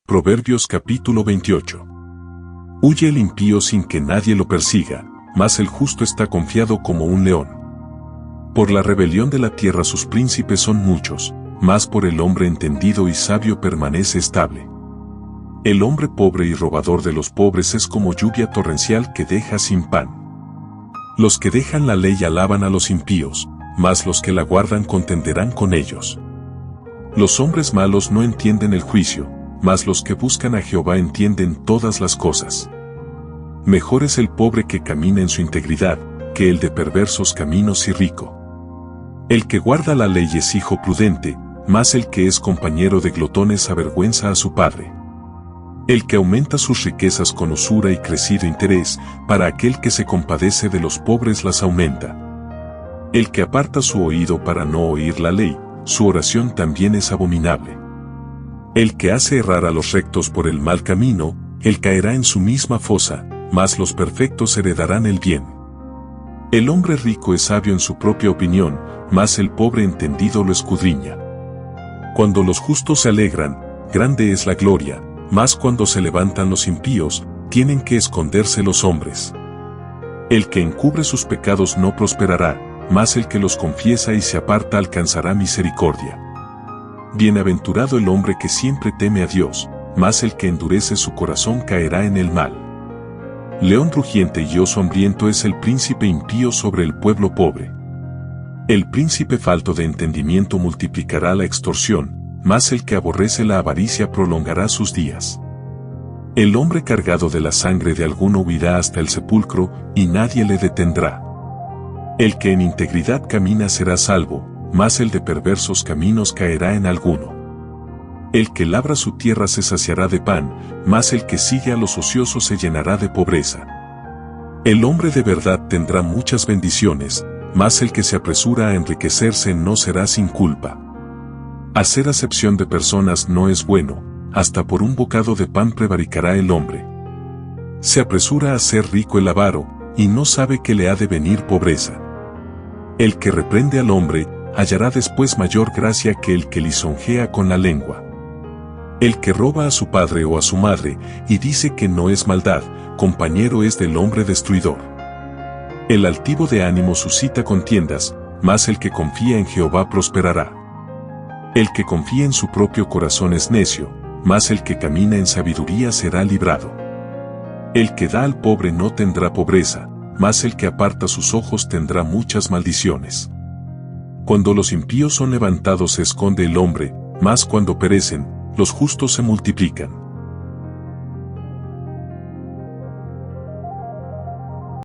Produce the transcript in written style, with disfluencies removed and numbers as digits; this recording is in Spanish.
Proverbios capítulo 28. Huye el impío sin que nadie lo persiga, mas el justo está confiado como un león. Por la rebelión de la tierra sus príncipes son muchos, mas por el hombre entendido y sabio permanece estable. El hombre pobre y robador de los pobres es como lluvia torrencial que deja sin pan. Los que dejan la ley alaban a los impíos, mas los que la guardan contenderán con ellos. Los hombres malos no entienden el juicio, mas los que buscan a Jehová entienden todas las cosas. Mejor es el pobre que camina en su integridad, que el de perversos caminos y rico. El que guarda la ley es hijo prudente, mas el que es compañero de glotones avergüenza a su padre. El que aumenta sus riquezas con usura y crecido interés, para aquel que se compadece de los pobres las aumenta. El que aparta su oído para no oír la ley, su oración también es abominable. El que hace errar a los rectos por el mal camino, él caerá en su misma fosa, mas los perfectos heredarán el bien. El hombre rico es sabio en su propia opinión, mas el pobre entendido lo escudriña. Cuando los justos se alegran, grande es la gloria, mas cuando se levantan los impíos, tienen que esconderse los hombres. El que encubre sus pecados no prosperará, mas el que los confiesa y se aparta alcanzará misericordia. Bienaventurado el hombre que siempre teme a Dios, mas el que endurece su corazón caerá en el mal. León rugiente y oso hambriento es el príncipe impío sobre el pueblo pobre. El príncipe falto de entendimiento multiplicará la extorsión, mas el que aborrece la avaricia prolongará sus días. El hombre cargado de la sangre de alguno huirá hasta el sepulcro, y nadie le detendrá. El que en integridad camina será salvo, mas el de perversos caminos caerá en alguno. El que labra su tierra se saciará de pan, mas el que sigue a los ociosos se llenará de pobreza. El hombre de verdad tendrá muchas bendiciones, mas el que se apresura a enriquecerse no será sin culpa. Hacer acepción de personas no es bueno, hasta por un bocado de pan prevaricará el hombre. Se apresura a ser rico el avaro, y no sabe que le ha de venir pobreza. El que reprende al hombre, hallará después mayor gracia que el que lisonjea con la lengua. El que roba a su padre o a su madre, y dice que no es maldad, compañero es del hombre destruidor. El altivo de ánimo suscita contiendas, mas el que confía en Jehová prosperará. El que confía en su propio corazón es necio, mas el que camina en sabiduría será librado. El que da al pobre no tendrá pobreza, mas el que aparta sus ojos tendrá muchas maldiciones. Cuando los impíos son levantados se esconde el hombre, mas cuando perecen, los justos se multiplican.